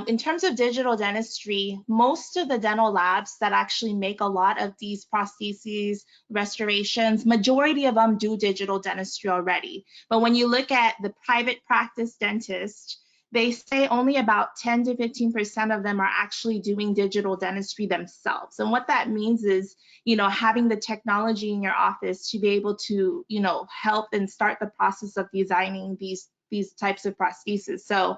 in terms of digital dentistry, most of the dental labs that actually make a lot of these prostheses, restorations, majority of them do digital dentistry already. But when you look at the private practice dentist, they say only about 10 to 15% of them are actually doing digital dentistry themselves. And what that means is, having the technology in your office to be able to, help and start the process of designing these types of prostheses. So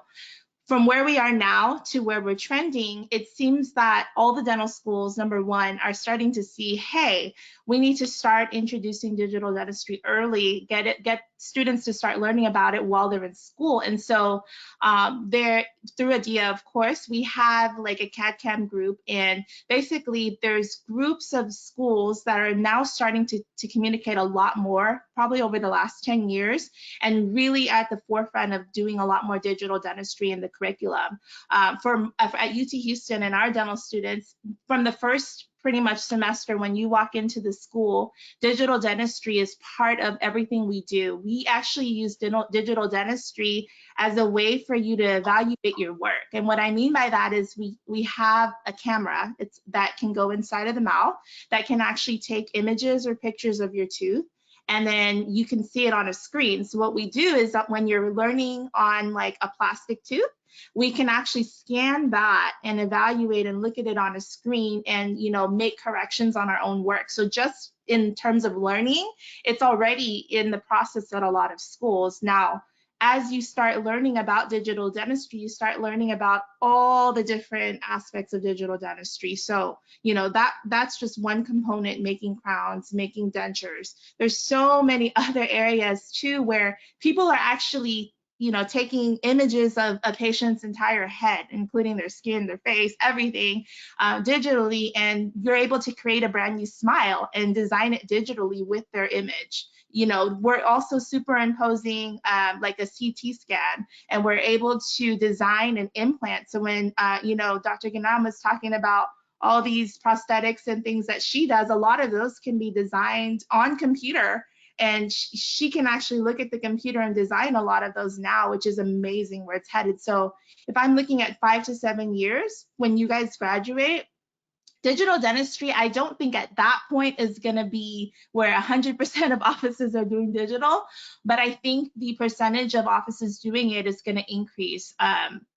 from where we are now to where we're trending, it seems that all the dental schools, number one, are starting to see, hey, we need to start introducing digital dentistry early, get students to start learning about it while they're in school. And so through ADEA, of course, we have like a CAD/CAM group, and basically there's groups of schools that are now starting to communicate a lot more, probably over the last 10 years, and really at the forefront of doing a lot more digital dentistry in the curriculum. At UT Houston and our dental students, from the first pretty much semester, when you walk into the school, digital dentistry is part of everything we do. We actually use digital dentistry as a way for you to evaluate your work. And what I mean by that is we have a camera that can go inside of the mouth that can actually take images or pictures of your tooth, and then you can see it on a screen. So what we do is that when you're learning on like a plastic tooth, we can actually scan that and evaluate and look at it on a screen and, you know, make corrections on our own work. So just in terms of learning, it's already in the process at a lot of schools. Now, as you start learning about digital dentistry, you start learning about all the different aspects of digital dentistry. So, you know, that's just one component, making crowns, making dentures. There's so many other areas too where people are actually, you know, taking images of a patient's entire head, including their skin, their face, everything, digitally, and you're able to create a brand new smile and design it digitally with their image. You know, we're also superimposing like a CT scan, and we're able to design an implant. So when, you know, Dr. Ganam was talking about all these prosthetics and things that she does, a lot of those can be designed on computer, and she can actually look at the computer and design a lot of those now, which is amazing where it's headed. So if I'm looking at 5 to 7 years, when you guys graduate, digital dentistry, I don't think at that point is going to be where 100% of offices are doing digital, but I think the percentage of offices doing it is going to increase,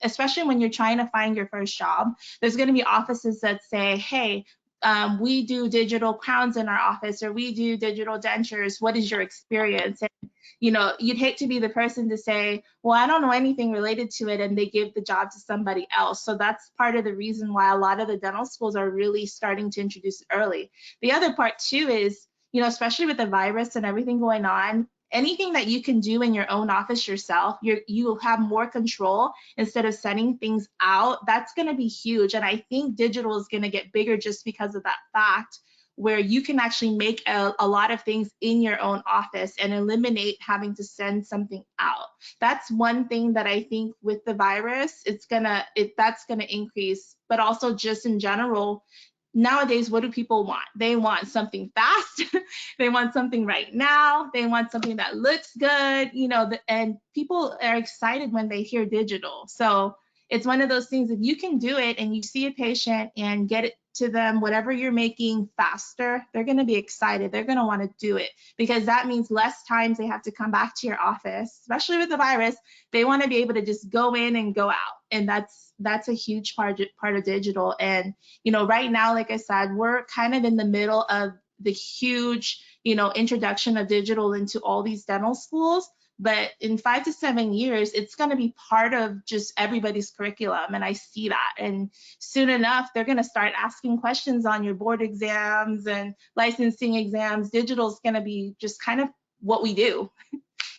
especially when you're trying to find your first job. There's going to be offices that say, hey, we do digital crowns in our office, or we do digital dentures. What is your experience? And, you know, you'd hate to be the person to say, well, I don't know anything related to it, and they give the job to somebody else. So that's part of the reason why a lot of the dental schools are really starting to introduce it early. The other part too is, you know, especially with the virus and everything going on, anything that you can do in your own office yourself, you have more control instead of sending things out. That's going to be huge. And I think digital is going to get bigger just because of that fact, where you can actually make a lot of things in your own office and eliminate having to send something out. That's one thing that I think with the virus, that's gonna increase, but also just in general, nowadays, what do people want? They want something fast. They want something right now. They want something that looks good, you know, and people are excited when they hear digital. So it's one of those things, if you can do it and you see a patient and get it to them, whatever you're making faster, they're going to be excited. They're going to want to do it, because that means less times they have to come back to your office, especially with the virus. They want to be able to just go in and go out. And that's a huge part of digital. And, you know, right now, like I said, we're kind of in the middle of the huge, you know, introduction of digital into all these dental schools. But in 5 to 7 years, it's going to be part of just everybody's curriculum. And I see that. And soon enough, they're going to start asking questions on your board exams and licensing exams. Digital is going to be just kind of what we do.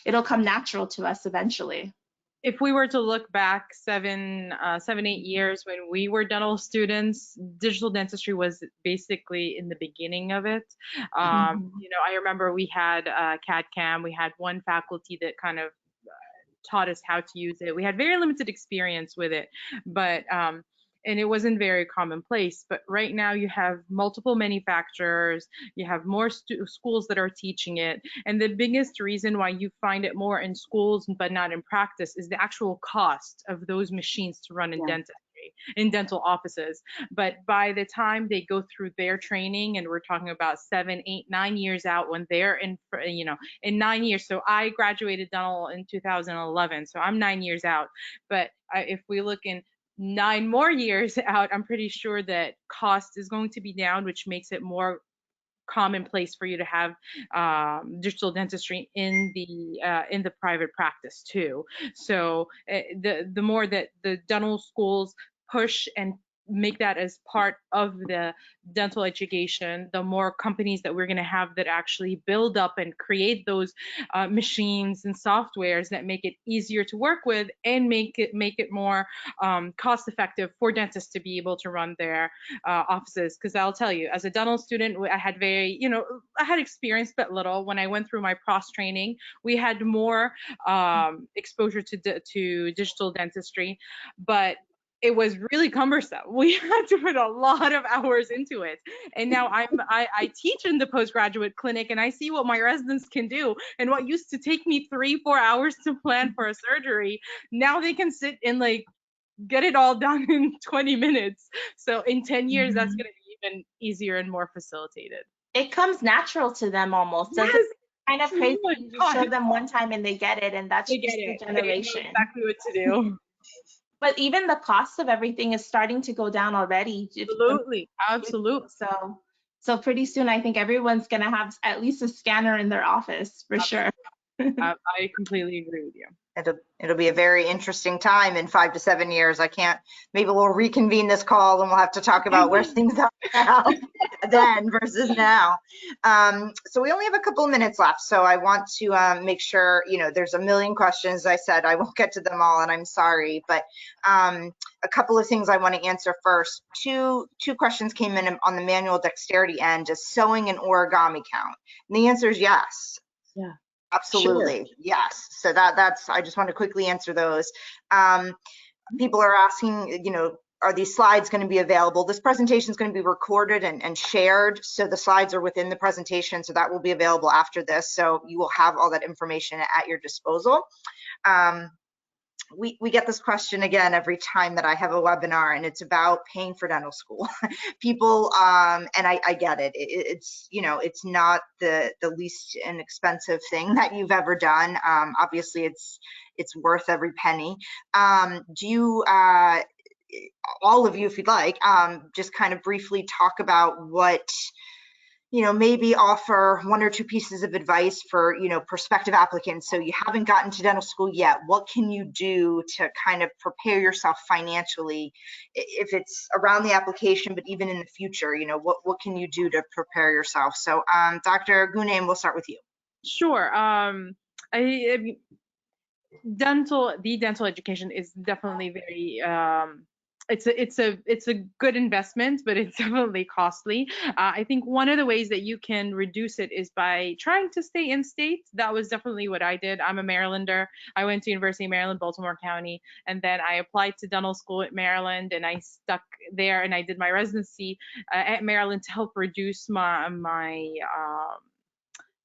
It'll come natural to us eventually. If we were to look back 7, 8 years when we were dental students, digital dentistry was basically in the beginning of it. You know, I remember we had CAD/CAM. We had one faculty that kind of taught us how to use it. We had very limited experience with it, but and it wasn't very commonplace. But right now you have multiple manufacturers, you have more schools that are teaching it. And the biggest reason why you find it more in schools but not in practice is the actual cost of those machines to run in dentistry, in dental offices. But by the time they go through their training, and we're talking about 7, 8, 9 years out, when they're in, you know, in 9 years. So I graduated dental in 2011, so I'm 9 years out. But if we look in 9 more years out, I'm pretty sure that cost is going to be down, which makes it more commonplace for you to have digital dentistry in the private practice too. So the more that the dental schools push and make that as part of the dental education, the more companies that we're going to have that actually build up and create those machines and softwares that make it easier to work with and make it more cost effective for dentists to be able to run their offices. Because I'll tell you, as a dental student, I had I had experience but little. When I went through my pros training, we had more exposure to digital dentistry, but it was really cumbersome. We had to put a lot of hours into it. And now I teach in the postgraduate clinic, and I see what my residents can do. And what used to take me 3-4 hours to plan for a surgery, now they can sit and like get it all done in 20 minutes. So in 10 years, that's going to be even easier and more facilitated. It comes natural to them almost. Yes, Doesn't kind of crazy. oh my You just God. show them one time and they get it, and that's They just get the it. generation. They know exactly what to do. But even the cost of everything is starting to go down already. Absolutely. So pretty soon, I think everyone's gonna have at least a scanner in their office for sure. I completely agree with you. It'll be a very interesting time in 5 to 7 years. Maybe we'll reconvene this call and we'll have to talk about where things are now then versus now. So we only have a couple of minutes left. So I want to make sure, there's a million questions. As I said, I won't get to them all, and I'm sorry, but a couple of things I want to answer first. Two questions came in on the manual dexterity end. Does sewing and origami count? And the answer is yes. Yeah. Absolutely. Sure. Yes. So that's, I just want to quickly answer those. People are asking, are these slides going to be available? This presentation is going to be recorded and shared. So the slides are within the presentation. So that will be available after this. So you will have all that information at your disposal. We get this question again every time that I have a webinar, and it's about paying for dental school. People, and I get it. It's not the least inexpensive thing that you've ever done. Obviously, it's worth every penny. Do you, all of you, if you'd like, just kind of briefly talk about what, maybe offer 1 or 2 pieces of advice for, prospective applicants. So you haven't gotten to dental school yet. What can you do to kind of prepare yourself financially, if it's around the application, but even in the future, what can you do to prepare yourself? So Dr. Gunaim, we'll start with you. Sure. The dental education is definitely very it's a good investment, but it's definitely costly. I think one of the ways that you can reduce it is by trying to stay in state. That was definitely what I did. I'm a Marylander. I went to University of Maryland, Baltimore County, and then I applied to dental school at Maryland, and I stuck there, and I did my residency at Maryland to help reduce my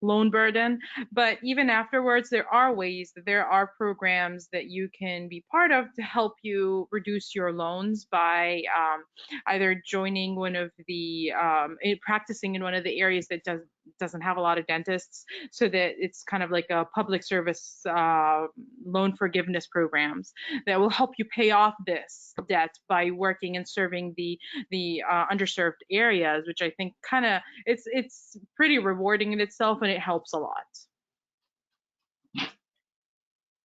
loan burden. But even afterwards, there are programs that you can be part of to help you reduce your loans by either joining one of the practicing in one of the areas that doesn't have a lot of dentists, so that it's kind of like a public service loan forgiveness programs that will help you pay off this debt by working and serving the underserved areas, which I think kind of it's pretty rewarding in itself, and it helps a lot.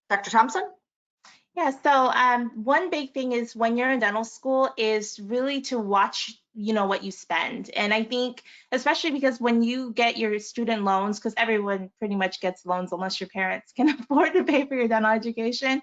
Dr. Thompson? Yeah, so one big thing is when you're in dental school is really to watch, what you spend. And I think, especially because when you get your student loans, because everyone pretty much gets loans unless your parents can afford to pay for your dental education,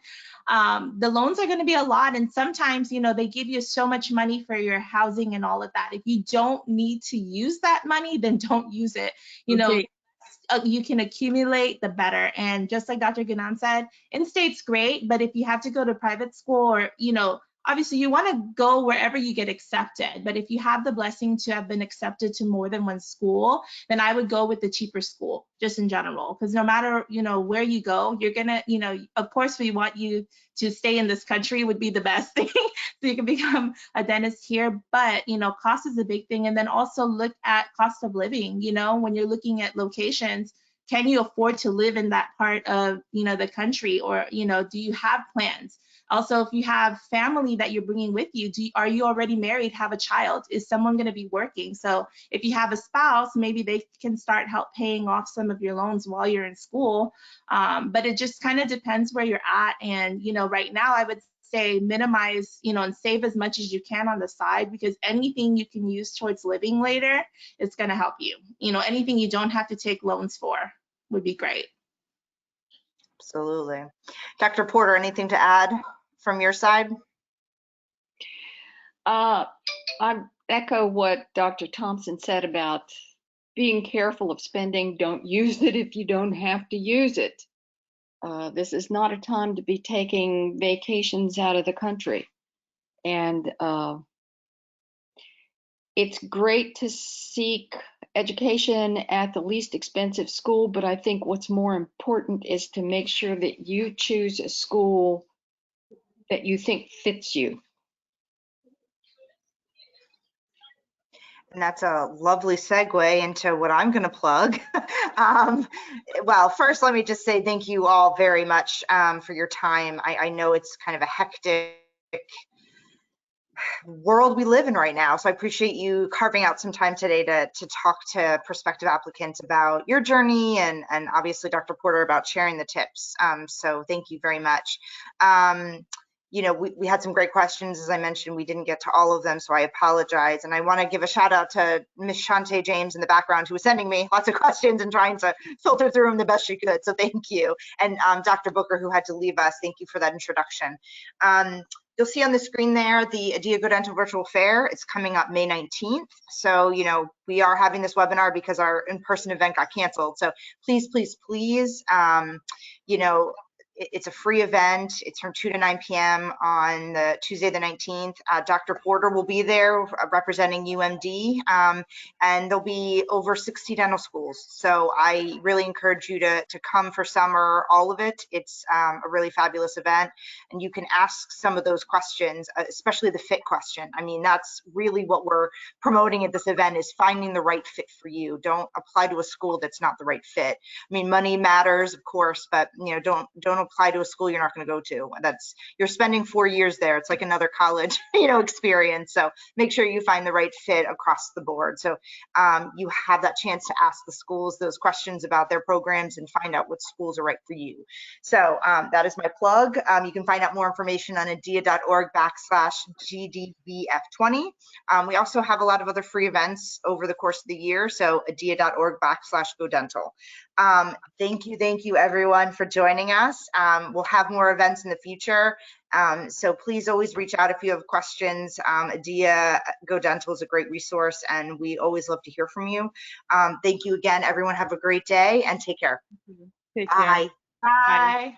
the loans are going to be a lot. And sometimes, they give you so much money for your housing and all of that. If you don't need to use that money, then don't use it. You can accumulate, the better. And just like Dr. Gunaim said, in-state's great, but if you have to go to private school or, obviously you want to go wherever you get accepted. But if you have the blessing to have been accepted to more than one school, then I would go with the cheaper school, just in general. Because no matter, where you go, you're going to, of course, we want you to stay in this country would be the best thing. So you can become a dentist here. But, cost is a big thing. And then also look at cost of living, when you're looking at locations. Can you afford to live in that part of, the country? Or, do you have plans? Also, if you have family that you're bringing with you, are you already married, have a child? Is someone going to be working? So if you have a spouse, maybe they can start help paying off some of your loans while you're in school. But it just kind of depends where you're at. And, right now I would say minimize, and save as much as you can on the side, because anything you can use towards living later is going to help you. Anything you don't have to take loans for would be great. Absolutely. Dr. Porter, anything to add from your side? I echo what Dr. Thompson said about being careful of spending. Don't use it if you don't have to use it. This is not a time to be taking vacations out of the country. And it's great to seek education at the least expensive school, but I think what's more important is to make sure that you choose a school that you think fits you. And that's a lovely segue into what I'm going to plug. Well, first, let me just say thank you all very much for your time. I know it's kind of a hectic world we live in right now, so I appreciate you carving out some time today to talk to prospective applicants about your journey, and obviously Dr. Porter about sharing the tips. So thank you very much. You know, we had some great questions. As I mentioned, we didn't get to all of them, so I apologize. And I want to give a shout out to Miss Shantae James in the background, who was sending me lots of questions and trying to filter through them the best she could. So thank you. And Dr. Booker, who had to leave us, thank you for that introduction. You'll see on the screen there the ADEA GoDental Virtual Fair. It's coming up May 19th. So, you know, we are having this webinar because our in-person event got canceled. So please, please, please, you know, it's a free event. It's from 2 to 9 p.m. on the Tuesday the 19th. Dr. Porter will be there representing UMD, and there'll be over 60 dental schools. So I really encourage you to come for some or all of it. It's a really fabulous event, and you can ask some of those questions, especially the fit question. I mean, that's really what we're promoting at this event, is finding the right fit for you. Don't apply to a school that's not the right fit. I mean, money matters, of course, but you know, don't apply to a school you're not going to go to. You're spending 4 years there. It's like another college, you know, experience. So make sure you find the right fit across the board. So you have that chance to ask the schools those questions about their programs and find out what schools are right for you. So that is my plug. You can find out more information on ADEA.org/GDVF20. We also have a lot of other free events over the course of the year. So ADEA.org/GoDental. Thank you everyone for joining us. We'll have more events in the future. So please always reach out if you have questions. ADEA GoDental is a great resource, and we always love to hear from you. Thank you again, everyone. Have a great day and take care. Take care. Bye. Bye.